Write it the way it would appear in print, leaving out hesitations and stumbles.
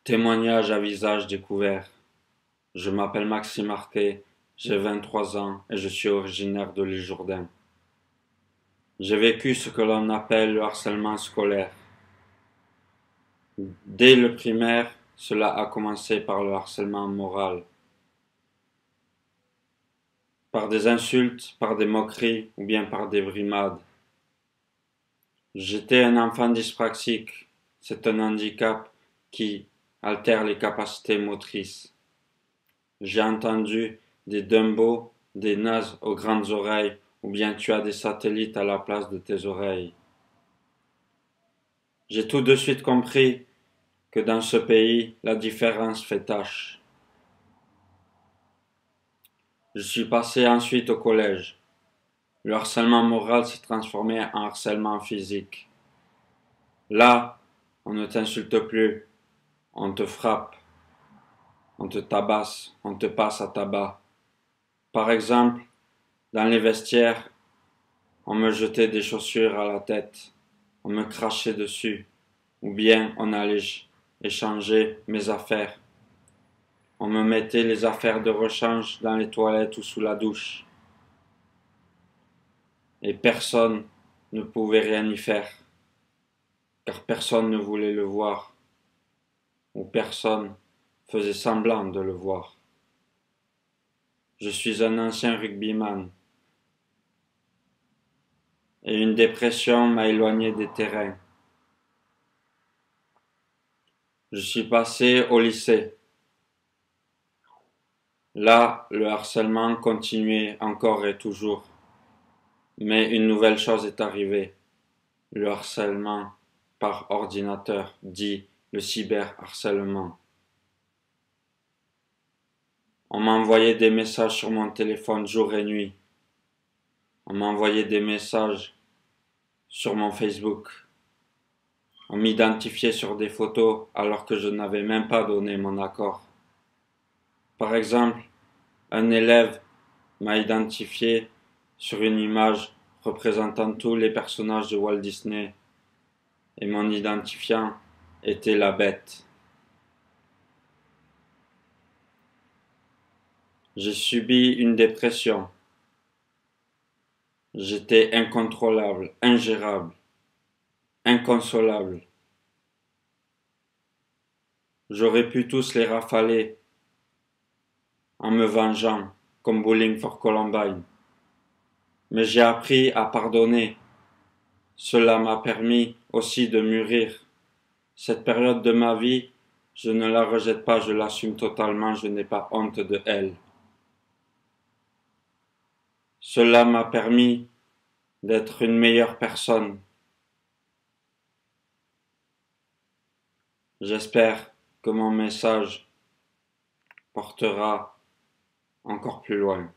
Témoignage à visage découvert. Je m'appelle Maxime Arquet, j'ai 23 ans et je suis originaire de l'île Jourdain. J'ai vécu ce que l'on appelle le harcèlement scolaire. Dès le primaire, cela a commencé par le harcèlement moral. Par des insultes, par des moqueries ou bien par des brimades. J'étais un enfant dyspraxique. C'est un handicap qui altère les capacités motrices. J'ai entendu des Dumbo, des nazes aux grandes oreilles, ou bien tu as des satellites à la place de tes oreilles. J'ai tout de suite compris que dans ce pays, la différence fait tache. Je suis passé ensuite au collège. Le harcèlement moral s'est transformé en harcèlement physique. Là, on ne t'insulte plus, on te frappe, on te tabasse, on te passe à tabac. Par exemple, dans les vestiaires, on me jetait des chaussures à la tête, on me crachait dessus, ou bien on allait échanger mes affaires. On me mettait les affaires de rechange dans les toilettes ou sous la douche. Et personne ne pouvait rien y faire, car personne ne voulait le voir, ou personne faisait semblant de le voir. Je suis un ancien rugbyman, et une dépression m'a éloigné des terrains. Je suis passé au lycée. Là, le harcèlement continuait encore et toujours. Mais une nouvelle chose est arrivée. Le harcèlement par ordinateur, dit le cyberharcèlement. On m'envoyait des messages sur mon téléphone jour et nuit. On m'envoyait des messages sur mon Facebook. On m'identifiait sur des photos alors que je n'avais même pas donné mon accord. Par exemple, un élève m'a identifié sur une image représentant tous les personnages de Walt Disney et mon identifiant était la bête. J'ai subi une dépression. J'étais incontrôlable, ingérable, inconsolable. J'aurais pu tous les rafaler en me vengeant, comme Bowling for Columbine. Mais j'ai appris à pardonner. Cela m'a permis aussi de mûrir. Cette période de ma vie, je ne la rejette pas, je l'assume totalement, je n'ai pas honte de elle. Cela m'a permis d'être une meilleure personne. J'espère que mon message portera encore plus loin.